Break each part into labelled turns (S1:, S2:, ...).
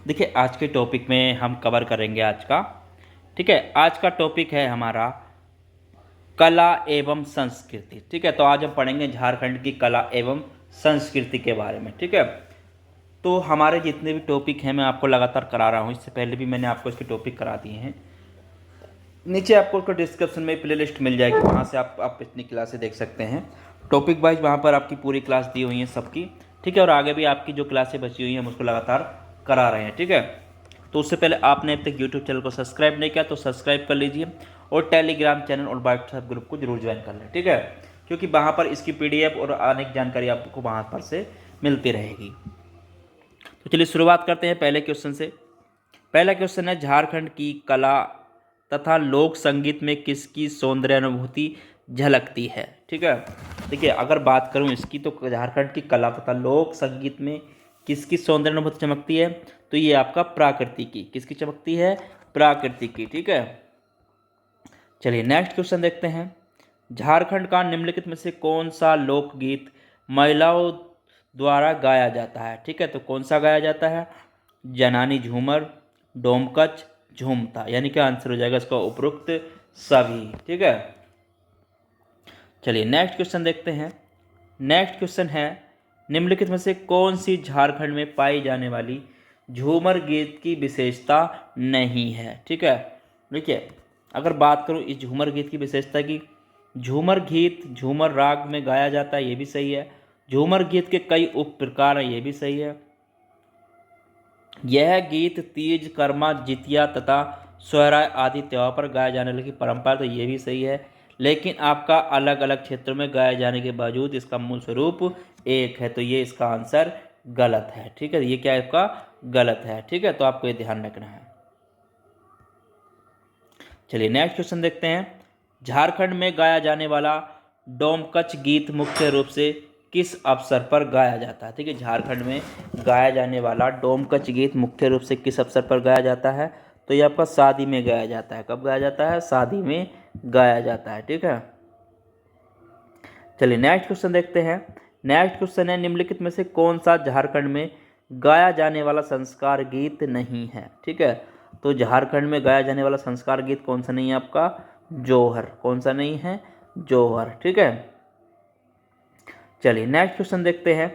S1: देखिए आज के टॉपिक में हम कवर करेंगे आज का। ठीक है, आज का टॉपिक है हमारा कला एवं संस्कृति। ठीक है, तो आज हम पढ़ेंगे झारखंड की कला एवं संस्कृति के बारे में। ठीक है, तो हमारे जितने भी टॉपिक हैं मैं आपको लगातार करा रहा हूँ, इससे पहले भी मैंने आपको इसके टॉपिक करा दिए हैं। नीचे आपको उसका डिस्क्रिप्शन में प्लेलिस्ट मिल जाएगी, वहाँ से आप इतनी क्लासें देख सकते हैं टॉपिक वाइज। वहाँ पर आपकी पूरी क्लास दी हुई है सबकी। ठीक है, और आगे भी आपकी जो क्लासें बची हुई हैं हम उसको लगातार करा रहे हैं। ठीक है, तो उससे पहले आपने अब तक यूट्यूब चैनल को सब्सक्राइब नहीं किया तो सब्सक्राइब कर लीजिए, और टेलीग्राम चैनल और व्हाट्सएप ग्रुप को जरूर ज्वाइन कर लें। ठीक है, क्योंकि वहाँ पर इसकी PDF और अनेक जानकारी आपको वहाँ पर से मिलती रहेगी। तो चलिए शुरुआत करते हैं पहले क्वेश्चन से। पहला क्वेश्चन है, झारखंड की कला तथा लोक संगीत में किसकी सौंदर्य अनुभूति झलकती है। ठीक है, देखिए अगर बात करूं इसकी, तो झारखंड की कला तथा लोक संगीत में किसकी सौंदर्य अनुभूति चमकती है, तो ये आपका प्राकृतिक की। किसकी चमकती है? प्राकृतिक की। ठीक है, चलिए नेक्स्ट क्वेश्चन देखते हैं। झारखंड का निम्नलिखित में से कौन सा लोकगीत महिलाओं द्वारा गाया जाता है? ठीक है, तो कौन सा गाया जाता है? जनानी झूमर, डोमकच, झूमता, यानी कि आंसर हो जाएगा इसका उपरोक्त सभी। ठीक है, चलिए नेक्स्ट क्वेश्चन देखते हैं। नेक्स्ट क्वेश्चन है, निम्नलिखित में से कौन सी झारखंड में पाई जाने वाली झूमर गीत की विशेषता नहीं है? ठीक है, देखिए अगर बात करूं इस झूमर गीत की विशेषता की, झूमर गीत झूमर राग में गाया जाता है, ये भी सही है। झूमर गीत के कई उप प्रकार हैं, ये भी सही है। यह गीत तीज, कर्मा, जितिया तथा सोहराय आदि त्योहार पर गाए जाने लगी परंपरा, तो ये भी सही है। लेकिन आपका अलग अलग क्षेत्रों में गाए जाने के बावजूद इसका मूल स्वरूप एक है, तो ये इसका आंसर गलत है। ठीक है, ये क्या है? इसका गलत है। ठीक है, तो आपको ये ध्यान रखना है। चलिए नेक्स्ट क्वेश्चन देखते हैं। झारखंड में गाया जाने वाला डोमकच गीत मुख्य रूप से किस अवसर पर गाया जाता है? ठीक है, झारखंड में गाया जाने वाला डोमकच गीत मुख्य रूप से किस अवसर पर गाया जाता है? तो ये आपका शादी में गाया जाता है। कब गाया जाता है? शादी में गाया जाता है। ठीक है, चलिए नेक्स्ट क्वेश्चन देखते हैं। नेक्स्ट क्वेश्चन है, निम्नलिखित में से कौन सा झारखंड में गाया जाने वाला संस्कार गीत नहीं है? ठीक है, तो झारखंड में गाया जाने वाला संस्कार गीत कौन सा नहीं है? आपका जोहर। कौन सा नहीं है? जोहर। ठीक है, चलिए नेक्स्ट क्वेश्चन देखते हैं।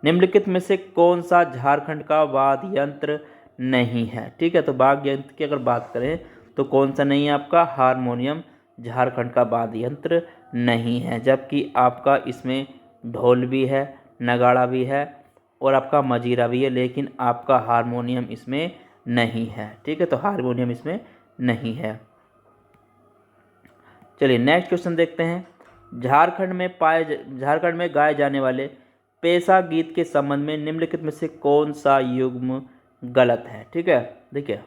S1: निम्नलिखित में से कौन सा झारखंड का वाद्य यंत्र नहीं है? ठीक है, तो वाद्य यंत्र की अगर बात करें तो कौन सा नहीं है? आपका हारमोनियम झारखंड का वाद्य यंत्र नहीं है, जबकि आपका इसमें ढोल भी है, नगाड़ा भी है और आपका मजीरा भी है, लेकिन आपका हारमोनियम इसमें नहीं है। ठीक है, तो हारमोनियम इसमें नहीं है। चलिए नेक्स्ट क्वेश्चन देखते हैं। झारखंड में गाए जाने वाले पेशा गीत के संबंध में निम्नलिखित में से कौन सा युग्म गलत है? ठीक है, देखिए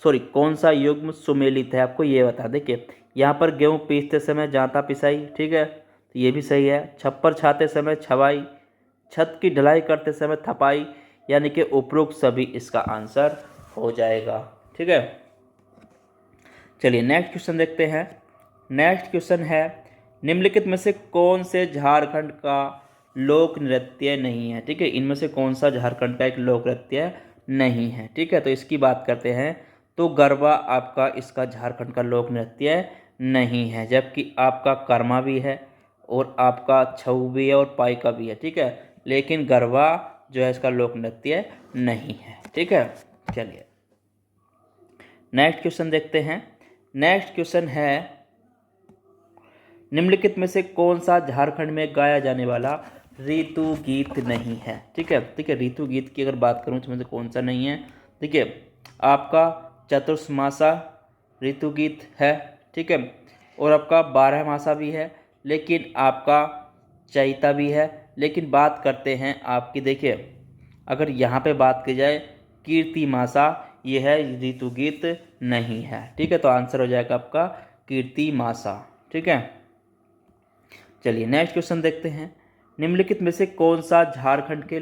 S1: कौन सा युग्म सुमेलित है, आपको ये बता। देखिए यहाँ पर गेहूँ पीसते समय जांता पिसाई, ठीक है, तो ये भी सही है। छप्पर छाते समय छवाई, छत की ढलाई करते समय थपाई, यानी कि उपरोक्त सभी इसका आंसर हो जाएगा। ठीक है, चलिए नेक्स्ट क्वेश्चन देखते हैं। नेक्स्ट क्वेश्चन है, निम्नलिखित में से कौन से झारखंड का लोक नृत्य नहीं है? ठीक है, इनमें से कौन सा झारखंड का एक लोक नृत्य नहीं है? ठीक है, तो इसकी बात करते हैं तो गरबा आपका इसका झारखंड का लोक नृत्य नहीं है, जबकि आपका कर्मा भी है और आपका छऊ भी है और पाइका भी है। ठीक है, लेकिन गरबा जो है इसका लोक नृत्य नहीं है। ठीक है, चलिए नेक्स्ट क्वेश्चन देखते हैं। नेक्स्ट क्वेश्चन है, निम्नलिखित में से कौन सा झारखंड में गाया जाने वाला ऋतु गीत नहीं है? ठीक है, ऋतु गीत की अगर बात करूँ तो इसमें से कौन सा नहीं है? देखिए आपका चतुर्मासा ऋतु गीत है, ठीक है, और आपका 12 मासा भी है, लेकिन आपका चैता भी है। लेकिन बात करते हैं आपकी, देखिए अगर यहाँ पे बात की जाए कीर्ति मासा, ये है ऋतु गीत नहीं है। ठीक है, तो आंसर हो जाएगा आपका कीर्ति मासा। ठीक है, चलिए नेक्स्ट क्वेश्चन देखते हैं। निम्नलिखित में से कौन सा झारखंड के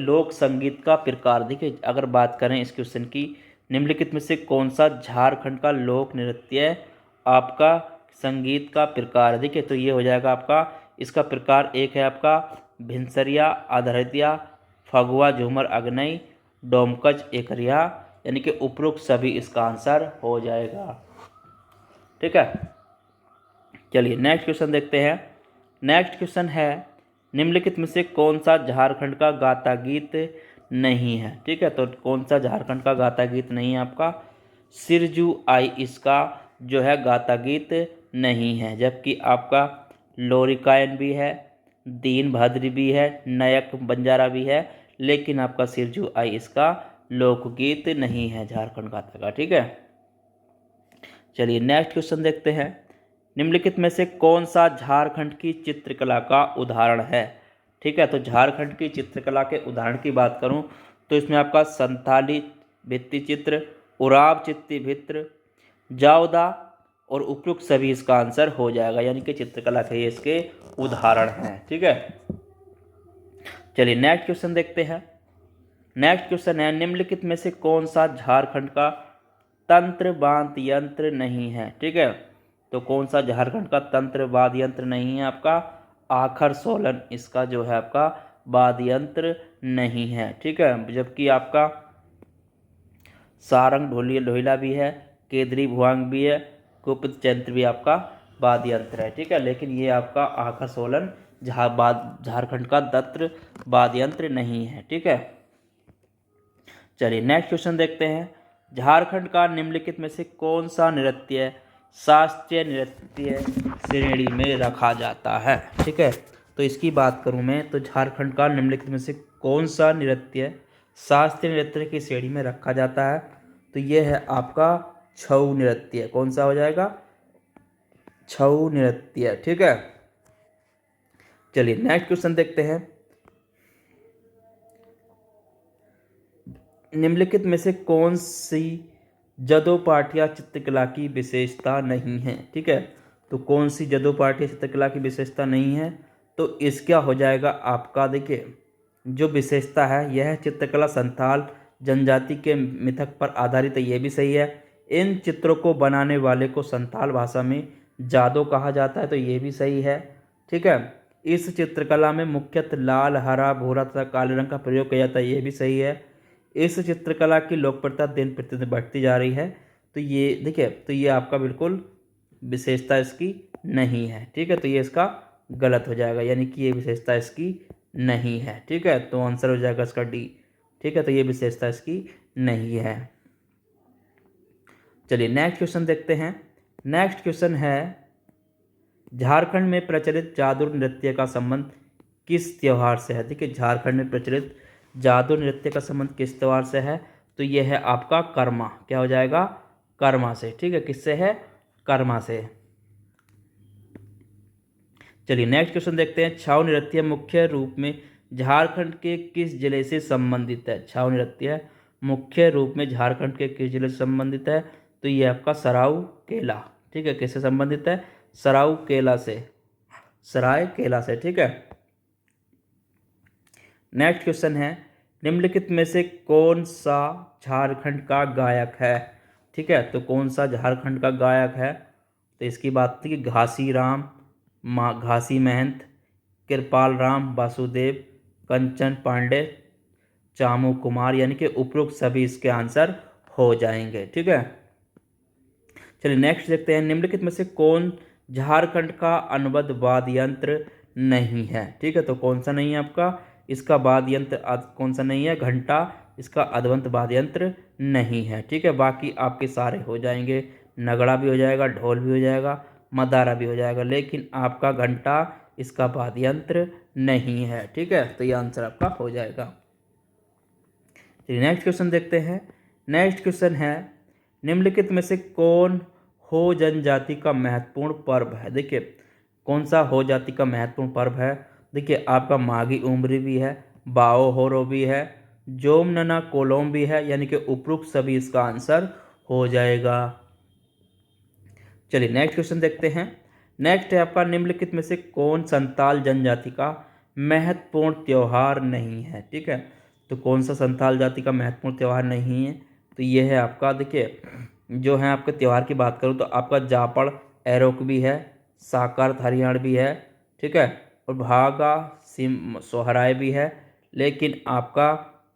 S1: लोक संगीत का प्रकार? देखिए अगर बात करें इस क्वेश्चन की, निम्नलिखित में से कौन सा झारखंड का लोक नृत्य आपका संगीत का प्रकार? देखिए तो ये हो जाएगा आपका, इसका प्रकार एक है आपका भिनसरिया, आधारितिया, फगुआ, झूमर, अग्नई, डोमकच, एकरिया, यानी कि उपरोक्त सभी इसका आंसर हो जाएगा। ठीक है, चलिए नेक्स्ट क्वेश्चन देखते हैं। नेक्स्ट क्वेश्चन है, निम्नलिखित में से कौन सा झारखंड का गाता गीत नहीं है। ठीक है, तो कौन सा झारखंड का गाता गीत नहीं है आपका? सिरजू आई इसका जो है गाता गीत नहीं है, जबकि आपका लोरिकायन भी है, दीन भद्र भी है, नायक बंजारा भी है, लेकिन आपका सिरजू आई इसका लोकगीत नहीं है झारखंड गाता का। ठीक है, चलिए नेक्स्ट क्वेश्चन देखते हैं। निम्नलिखित में से कौन सा झारखंड की चित्रकला का उदाहरण है? ठीक है, तो झारखंड की चित्रकला के उदाहरण की बात करूं तो इसमें आपका संथाली भित्ति चित्र, उराव चित्ती भित्र, जावदा और उपयुक्त सभी इसका आंसर हो जाएगा, यानी कि चित्रकला के ये इसके उदाहरण हैं। ठीक है, चलिए नेक्स्ट क्वेश्चन देखते हैं। नेक्स्ट क्वेश्चन है, निम्नलिखित में से कौन सा झारखंड का तंत्र वाद्य यंत्र नहीं है? ठीक है, तो कौन सा झारखंड का तंत्र वाद्य यंत्र नहीं है? आपका आखर सोलन इसका जो है आपका वाद्य यंत्र नहीं है। ठीक है, जबकि आपका सारंग ढोलिया भी है, केदरी भुआंग भी है, कुपित चंत्र भी आपका वाद्य यंत्र है। ठीक है, लेकिन ये आपका आखर सोलन झारखंड का तंत्र वाद्य यंत्र नहीं है। ठीक है, चलिए नेक्स्ट क्वेश्चन देखते हैं। झारखंड का निम्नलिखित में से कौन सा नृत्य शास्त्रीय नृत्य श्रेणी में रखा जाता है? ठीक है, तो इसकी बात करूं मैं तो झारखंड का निम्नलिखित में से कौन सा नृत्य शास्त्रीय नृत्य की श्रेणी में रखा जाता है? तो ये है आपका छऊ नृत्य। कौन सा हो जाएगा? छऊ नृत्य। ठीक है, चलिए नेक्स्ट क्वेश्चन देखते हैं। निम्नलिखित में से कौन सी जदोपाठिया चित्रकला की विशेषता नहीं है? ठीक है, तो कौन सी जदोपाठिया चित्रकला की विशेषता नहीं है? तो इसका हो जाएगा आपका, देखिए जो विशेषता है यह चित्रकला संथाल जनजाति के मिथक पर आधारित है, ये भी सही है। इन चित्रों को बनाने वाले को संथाल भाषा में जादो कहा जाता है, तो ये भी सही है। ठीक है, इस चित्रकला में मुख्यतः लाल, हरा, भूरा तथा काले रंग का प्रयोग किया जाता है, ये भी सही है। इस चित्रकला की लोकप्रियता दिन प्रतिदिन बढ़ती जा रही है, तो ये देखिए, तो ये आपका बिल्कुल विशेषता इसकी नहीं है। ठीक है, तो ये इसका गलत हो जाएगा, यानी कि ये विशेषता इसकी नहीं है। ठीक है, तो आंसर हो जाएगा इसका डी। ठीक है, तो ये विशेषता इसकी नहीं है। चलिए नेक्स्ट क्वेश्चन देखते हैं। नेक्स्ट क्वेश्चन है, झारखंड में प्रचलित जादू नृत्य का संबंध किस त्योहार से है? देखिए, झारखंड में प्रचलित जादू नृत्य का संबंध किस त्योहार से है? तो यह है आपका कर्मा। क्या हो जाएगा? कर्मा से। ठीक है, किससे है? कर्मा से। चलिए नेक्स्ट क्वेश्चन देखते हैं। छाऊ नृत्य मुख्य रूप में झारखंड के किस जिले से संबंधित है? छाऊ नृत्य मुख्य रूप में झारखंड के किस जिले से संबंधित है? तो ये आपका सराउ केला। ठीक है, किससे संबंधित है? सराउ केला से, सराय केला से। ठीक है, नेक्स्ट क्वेश्चन है, निम्नलिखित में से कौन सा झारखंड का गायक है? ठीक है, तो कौन सा झारखंड का गायक है? तो इसकी बात थी कि घासी राम, घासी महंत, कृपाल राम, वासुदेव, कंचन पांडे, चामू कुमार, यानी कि उपरोक्त सभी इसके आंसर हो जाएंगे। ठीक है, चलिए नेक्स्ट देखते हैं। निम्नलिखित में से कौन झारखंड का अनुबद्ध वाद्य यंत्र नहीं है? ठीक है, तो कौन सा नहीं है आपका? इसका वाद्य यंत्र कौन सा नहीं है? घंटा इसका अद्वंत वाद्य यंत्र नहीं है। ठीक है, बाकी आपके सारे हो जाएंगे, नगड़ा भी हो जाएगा, ढोल भी हो जाएगा, मदारा भी हो जाएगा, लेकिन आपका घंटा इसका वाद्य यंत्र नहीं है। ठीक है, तो ये आंसर आपका हो जाएगा। नेक्स्ट क्वेश्चन देखते हैं। नेक्स्ट क्वेश्चन है, निम्नलिखित में से कौन हो जनजाति का महत्वपूर्ण पर्व है? देखिए, कौन सा हो जाति का महत्वपूर्ण पर्व है? देखिए, आपका माघी उम्री भी है, बाओ होरो भी है, जोमनना कोलोम भी है, यानी कि उपरोक्त सभी इसका आंसर हो जाएगा। चलिए नेक्स्ट क्वेश्चन देखते हैं। नेक्स्ट है आपका, निम्नलिखित में से कौन संताल जनजाति का महत्वपूर्ण त्यौहार नहीं है? ठीक है, तो कौन सा संताल जाति का महत्वपूर्ण त्यौहार नहीं है? तो ये है आपका, देखिए जो है आपके त्यौहार की बात करूँ तो आपका जापड़ एरोक भी है, साकर हरियाण भी है। ठीक है, और भागा सिम सोहराय भी है, लेकिन आपका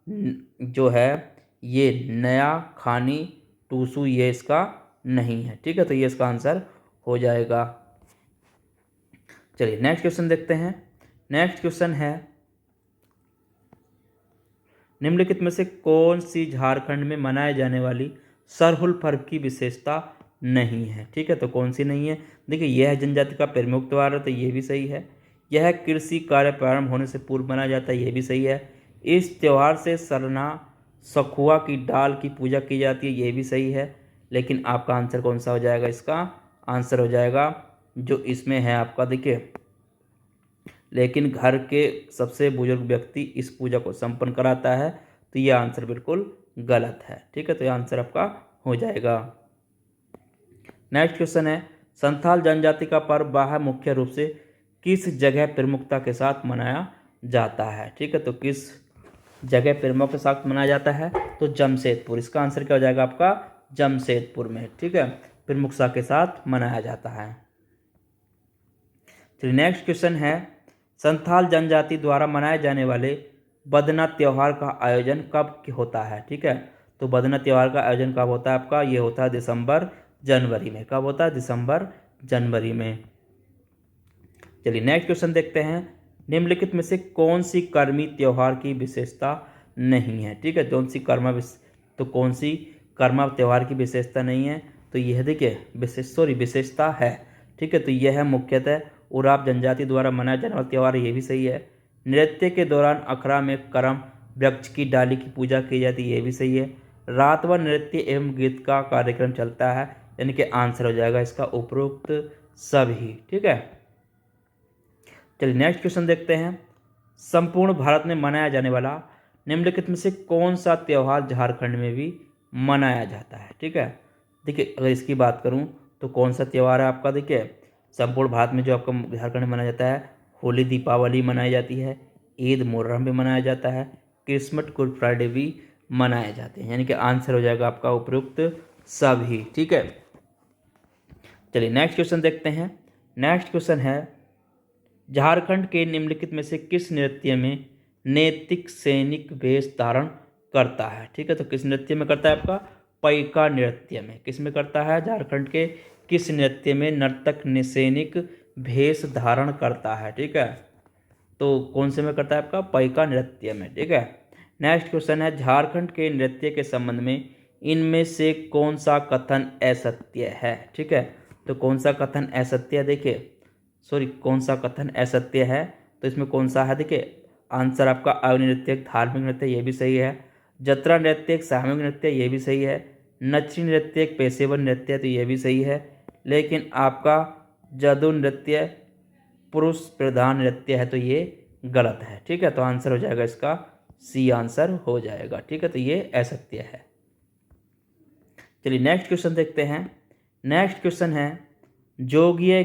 S1: जो है ये नया खानी टूसू ये इसका नहीं है। ठीक है, तो ये इसका आंसर हो जाएगा। चलिए नेक्स्ट क्वेश्चन देखते हैं। नेक्स्ट क्वेश्चन है, निम्नलिखित में से कौन सी झारखंड में मनाए जाने वाली सरहुल पर्व की विशेषता नहीं है। ठीक है, तो कौन सी नहीं है। देखिए, यह जनजाति का प्रमुख त्यौहार है, तो ये भी सही है। यह कृषि कार्य प्रारंभ होने से पूर्व मनाया जाता है, ये भी सही है। इस त्यौहार से सरना सखुआ की डाल की पूजा की जाती है, ये भी सही है। लेकिन आपका आंसर कौन सा हो जाएगा, इसका आंसर हो जाएगा जो इसमें है आपका, देखिए, लेकिन घर के सबसे बुजुर्ग व्यक्ति इस पूजा को संपन्न कराता है, तो यह आंसर बिल्कुल गलत है। ठीक है, तो यह आंसर आपका हो जाएगा। नेक्स्ट क्वेश्चन है, संथाल जनजाति का पर्व बाह मुख्य रूप से किस जगह प्रमुखता के साथ मनाया जाता है। ठीक है, तो किस जगह प्रमुख के साथ मनाया जाता है, तो जमशेदपुर। इसका आंसर क्या हो जाएगा आपका, जमशेदपुर में। ठीक है, प्रमुखता के साथ मनाया जाता है। चलिए नेक्स्ट क्वेश्चन है, संथाल जनजाति द्वारा मनाए जाने वाले बदना त्यौहार का आयोजन कब होता है। ठीक है, तो बदना त्यौहार का आयोजन कब होता है आपका, ये होता है दिसंबर जनवरी में। कब होता है, दिसंबर जनवरी में। चलिए नेक्स्ट क्वेश्चन देखते हैं, निम्नलिखित में से कौन सी कर्मी त्यौहार की विशेषता नहीं है। ठीक है, कौन सी तो कौन सी कर्मा त्यौहार की विशेषता नहीं है, तो यह देखिए विशेषता है। ठीक है, तो यह है मुख्यतः उराव जनजाति द्वारा मनाया जाने वाला त्यौहार, ये भी सही है। नृत्य के दौरान अखड़ा में करम वृक्ष की डाली की पूजा की जाती है, ये भी सही है। रात भर नृत्य एवं गीत का कार्यक्रम चलता है, यानी कि आंसर हो जाएगा इसका उपरोक्त सभी। ठीक है, चलिए नेक्स्ट क्वेश्चन देखते हैं, संपूर्ण भारत में मनाया जाने वाला निम्नलिखित में से कौन सा त्यौहार झारखंड में भी मनाया जाता है। ठीक है, देखिए, अगर इसकी बात करूं तो कौन सा त्यौहार है आपका, देखिए, संपूर्ण भारत में जो आपका झारखंड में मनाया जाता है, होली दीपावली मनाई जाती है, ईद मुहर्रम भी मनाया जाता है, क्रिसमस गुड फ्राइडे भी मनाए जाते हैं, यानी कि आंसर हो जाएगा आपका उपयुक्त सभी। ठीक है, चलिए नेक्स्ट क्वेश्चन देखते हैं। नेक्स्ट क्वेश्चन है, झारखंड के निम्नलिखित में से किस नृत्य में नैतिक सैनिक वेश धारण करता है। ठीक है, तो किस नृत्य में करता है आपका, पैका नृत्य में। किस में करता है, झारखंड के किस नृत्य में नर्तक सैनिक भेष धारण करता है। ठीक है, तो कौन से में करता है आपका, पैका नृत्य में। ठीक है, नेक्स्ट क्वेश्चन है, झारखंड के नृत्य के संबंध में इनमें से कौन सा कथन असत्य है। ठीक है, तो कौन सा कथन असत्य है, देखिए, कौन सा कथन असत्य है, तो इसमें कौन सा है, देखिए, आंसर आपका अवनी नृत्य धार्मिक नृत्य, ये भी सही है। जत्रा नृत्य एक सामूहिक नृत्य, ये भी सही है। नचरी नृत्य एक पेशेवर नृत्य, तो ये भी सही है। लेकिन आपका जादू नृत्य पुरुष प्रधान नृत्य है, तो ये गलत है। ठीक है, तो आंसर हो जाएगा इसका सी आंसर हो जाएगा। ठीक है, तो ये असत्य है। चलिए नेक्स्ट क्वेश्चन देखते हैं। नेक्स्ट क्वेश्चन है, जोगीय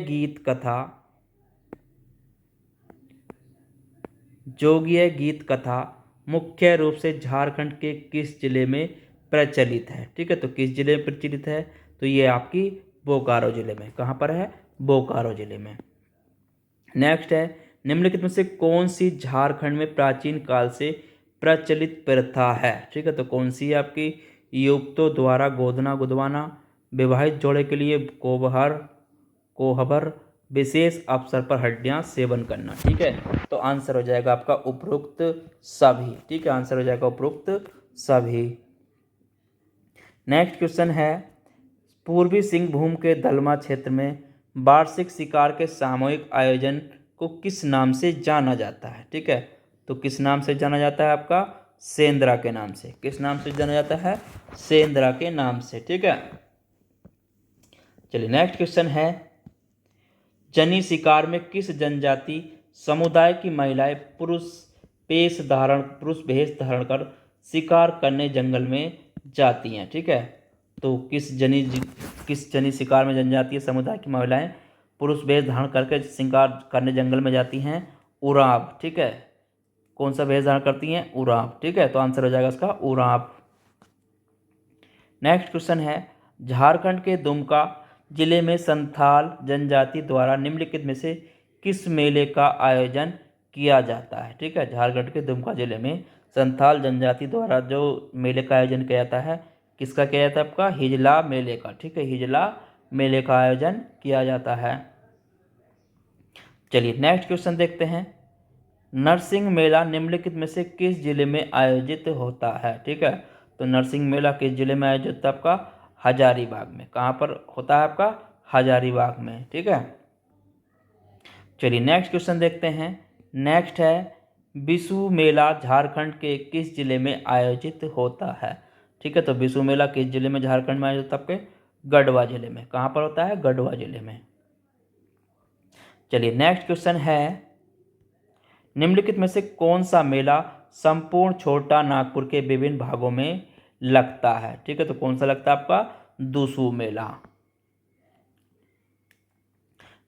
S1: गीत कथा मुख्य रूप से झारखंड के किस जिले में प्रचलित है। ठीक है, तो किस जिले में प्रचलित है, तो ये आपकी बोकारो जिले में। कहाँ पर है, बोकारो जिले में। नेक्स्ट है, निम्नलिखित में से कौन सी झारखंड में प्राचीन काल से प्रचलित प्रथा है। ठीक है, तो कौन सी है आपकी, युवकों द्वारा गोदना गुदवाना, विवाहित जोड़े के लिए कोहबर, विशेष अवसर पर हड्डियां सेवन करना। ठीक है, तो आंसर हो जाएगा आपका उपरोक्त सभी। ठीक है, आंसर हो जाएगा उपरोक्त सभी। नेक्स्ट क्वेश्चन है, पूर्वी सिंहभूम के दलमा क्षेत्र में वार्षिक शिकार के सामूहिक आयोजन को किस नाम से जाना जाता है। ठीक है, तो किस नाम से जाना जाता है आपका, सेंद्रा के नाम से। किस नाम से जाना जाता है, सेंद्रा के नाम से। ठीक है, चलिए नेक्स्ट क्वेश्चन है, जनी शिकार में किस जनजाति समुदाय की महिलाएं पुरुष वेश धारण कर शिकार करने जंगल में जाती हैं। ठीक है, तो किस जनी शिकार में जनजातीय समुदाय की महिलाएं पुरुष वेश धारण करके शिकार करने जंगल में जाती हैं, उरांव। ठीक है, कौन सा वेश धारण करती हैं, उरांव। ठीक है, तो आंसर हो जाएगा इसका उरांव। नेक्स्ट क्वेश्चन है, झारखंड के दुमका जिले में संथाल जनजाति द्वारा निम्नलिखित में से किस मेले का आयोजन किया जाता है। ठीक है, झारखंड के दुमका जिले में संथाल जनजाति द्वारा जो मेले का आयोजन किया जाता है, किसका किया जाता है? आपका हिजला मेले का। ठीक है, हिजला मेले का आयोजन किया जाता है। चलिए नेक्स्ट क्वेश्चन देखते हैं। नरसिंह मेला निम्नलिखित में से किस जिले में आयोजित होता है? ठीक है, तो नरसिंह मेला किस जिले में आयोजित होता है? आपका हजारीबाग में। कहाँ पर होता है? आपका हजारीबाग में। ठीक है, चलिए नेक्स्ट क्वेश्चन देखते हैं। नेक्स्ट है बिशु मेला झारखंड के किस जिले में आयोजित होता है? ठीक है, तो बिशु मेला किस जिले में झारखंड में आयोजित होता है? आपके गढ़वा जिले में। कहाँ पर होता है? गढ़वा जिले में। चलिए नेक्स्ट क्वेश्चन है निम्नलिखित में से कौन सा मेला संपूर्ण छोटा नागपुर के विभिन्न भागों में लगता है? ठीक है, तो कौन सा लगता है? आपका दुसु मेला।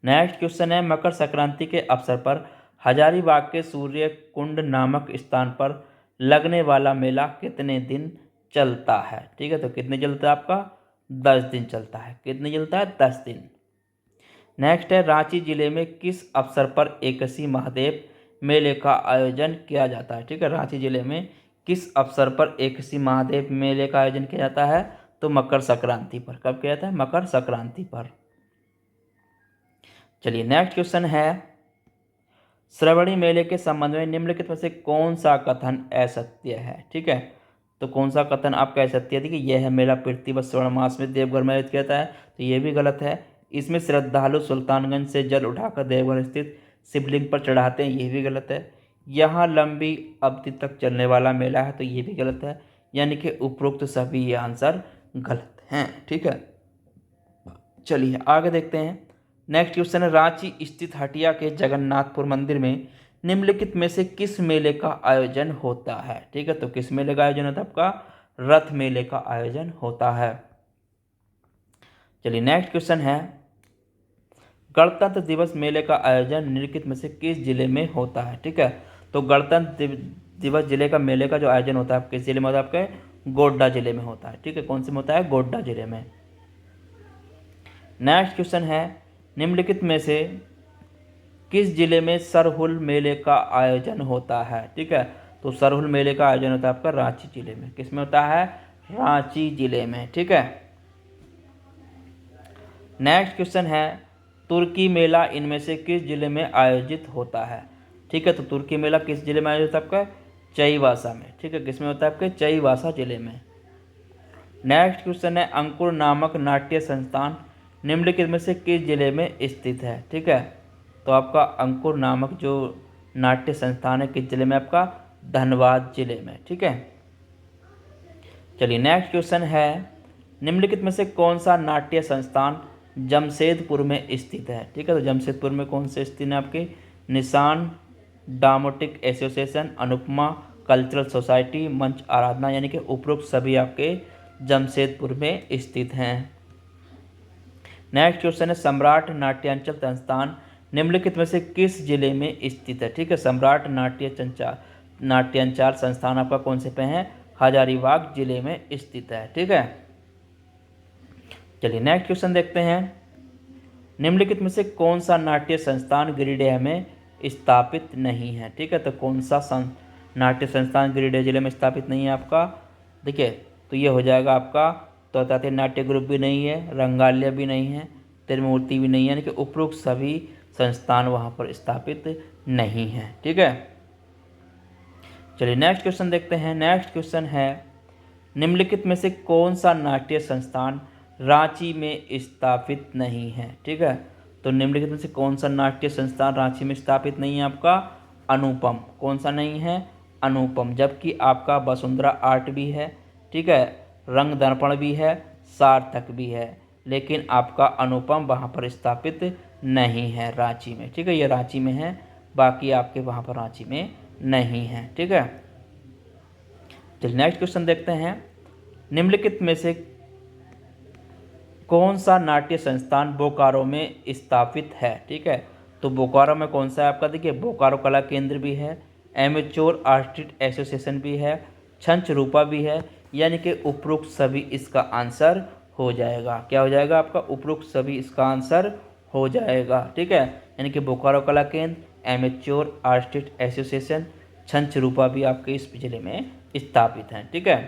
S1: नेक्स्ट क्वेश्चन है मकर संक्रांति के अवसर पर हजारीबाग के सूर्य कुंड नामक स्थान पर लगने वाला मेला कितने दिन चलता है? ठीक है, तो कितने चलता है? आपका 10 दिन चलता है। कितने चलता है? 10 दिन। नेक्स्ट है रांची जिले में किस अवसर पर एकसी महादेव मेले का आयोजन किया जाता है? ठीक है, रांची जिले में किस अवसर पर एकसी महादेव मेले का आयोजन किया जाता है? तो मकर संक्रांति पर। कब किया जाता है? मकर संक्रांति पर। चलिए नेक्स्ट क्वेश्चन है श्रावणी मेले के संबंध में निम्नलिखित में से कौन सा कथन असत्य है? ठीक है, तो कौन सा कथन आपका असत्य है? देखिए, यह मेला प्रतिवर्ष श्रावण मास में देवघर में आयोजित किया जाता है, तो ये भी गलत है। इसमें श्रद्धालु सुल्तानगंज से जल उठाकर देवघर स्थित शिवलिंग पर चढ़ाते हैं, ये भी गलत है। यहाँ लंबी अवधि तक चलने वाला मेला है, तो ये भी गलत है। यानी कि उपरोक्त सभी ये आंसर गलत हैं। ठीक है, चलिए आगे देखते हैं। नेक्स्ट क्वेश्चन है रांची स्थित हटिया के जगन्नाथपुर मंदिर में निम्नलिखित में से किस मेले का आयोजन होता है? ठीक है, तो किस मेले का आयोजन होता है? आपका रथ मेले का आयोजन होता है। चलिए नेक्स्ट क्वेश्चन है गणतंत्र दिवस मेले का आयोजन निम्नलिखित में से किस जिले में होता है? ठीक है, तो गणतंत्र दिवस जिले का मेले का जो आयोजन होता है किस जिले में होता है? आपके गोड्डा जिले में होता है। ठीक है, कौन से में होता है? गोड्डा जिले में। नेक्स्ट क्वेश्चन है निम्नलिखित में से किस जिले में सरहुल मेले का आयोजन होता है? ठीक है, तो सरहुल मेले का आयोजन होता है आपका रांची जिले में। किस में होता है? रांची जिले में। ठीक है, नेक्स्ट क्वेश्चन है तुर्की मेला इनमें से किस जिले में आयोजित होता है? ठीक है, तो तुर्की मेला किस जिले में आयोजित होता है? आपका चाईबासा में। ठीक है, किस में होता है? आपके चाईबासा जिले में। नेक्स्ट क्वेश्चन है अंकुर नामक नाट्य संस्थान निम्नलिखित में से किस जिले में स्थित है? ठीक है, तो आपका अंकुर नामक जो नाट्य संस्थान है किस जिले में? आपका धनबाद जिले में। ठीक है, चलिए नेक्स्ट क्वेश्चन है निम्नलिखित में से कौन सा नाट्य संस्थान जमशेदपुर में स्थित है? ठीक है, तो जमशेदपुर में कौन से स्थित है? आपके निशान dramatic association, Anupama cultural society, मंच आराधना, यानी कि उपरोक्त सभी आपके जमशेदपुर में स्थित हैं। नेक्स्ट क्वेश्चन है सम्राट नाट्यांचल संस्थान निम्नलिखित में से किस जिले में स्थित है? ठीक है, सम्राट नाट्यांचल संस्थान आपका कौन से पे है? हजारीबाग जिले में स्थित है। ठीक है, चलिए नेक्स्ट क्वेश्चन देखते हैं निम्नलिखित में से कौन सा नाट्य संस्थान गिरिडीह में स्थापित नहीं है? ठीक है, तो कौन सा नाट्य संस्थान गिरिडीह जिले में स्थापित नहीं है आपका? देखिए, तो ये हो जाएगा आपका तोताते नाट्य ग्रुप भी नहीं है, रंगालय भी नहीं है, त्रिमूर्ति भी नहीं है, यानी कि उपरोक्त सभी संस्थान वहाँ पर स्थापित नहीं हैं। ठीक है, चलिए नेक्स्ट क्वेश्चन देखते हैं। नेक्स्ट क्वेश्चन है निम्नलिखित में से कौन सा नाट्य संस्थान रांची में स्थापित नहीं है? ठीक है, तो निम्नलिखित में से कौन सा नाट्य संस्थान रांची में स्थापित नहीं है? आपका अनुपम। कौन सा नहीं है? अनुपम। जबकि आपका वसुंधरा आर्ट भी है, ठीक है, रंग दर्पण भी है, सार्थक भी है, लेकिन आपका अनुपम वहाँ पर स्थापित नहीं है रांची में। ठीक है, ये रांची में है, बाकी आपके वहाँ पर रांची में नहीं है। ठीक है, चलिए नेक्स्ट क्वेश्चन देखते हैं निम्नलिखित में से कौन सा नाट्य संस्थान बोकारो में स्थापित है? ठीक है, तो बोकारो में कौन सा है आपका? देखिए, बोकारो कला केंद्र भी है, एमेच्योर आर्टिस्ट एसोसिएशन भी है, छंच रूपा भी है, यानी कि उपरोक्त सभी इसका आंसर हो जाएगा। क्या हो जाएगा आपका? उपरोक्त सभी इसका आंसर हो जाएगा। ठीक है, यानी कि बोकारो कला केंद्र, एमेच्योर आर्टिस्ट एसोसिएशन छंछ रूपा भी आपके इस जिले में स्थापित हैं। ठीक है,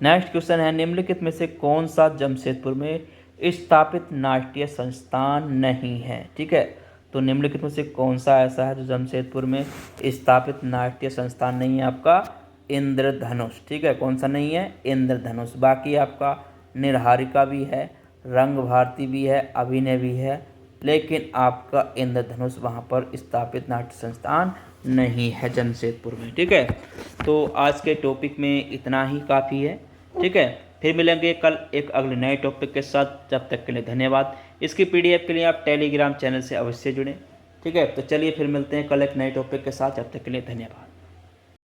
S1: नेक्स्ट क्वेश्चन है, निम्नलिखित में से कौन सा जमशेदपुर में स्थापित नाट्य संस्थान नहीं है। ठीक है, तो निम्नलिखित में से कौन सा ऐसा है जो जमशेदपुर में स्थापित नाट्य संस्थान नहीं है। आपका इंद्रधनुष। ठीक है, कौन सा नहीं है, इंद्रधनुष। बाकी आपका निरहारिका भी है, रंग भारती भी है, अभिनय भी है, लेकिन आपका इंद्रधनुष वहाँ पर स्थापित नाट्य संस्थान नहीं है जमशेदपुर में। ठीक है, तो आज के टॉपिक में इतना ही काफ़ी है। ठीक है, फिर मिलेंगे कल एक अगले नए टॉपिक के साथ। जब तक के लिए धन्यवाद। इसकी पीडीएफ के लिए आप टेलीग्राम चैनल से अवश्य जुड़ें। ठीक है, तो चलिए फिर मिलते हैं कल एक नए टॉपिक के साथ। जब तक के लिए धन्यवाद।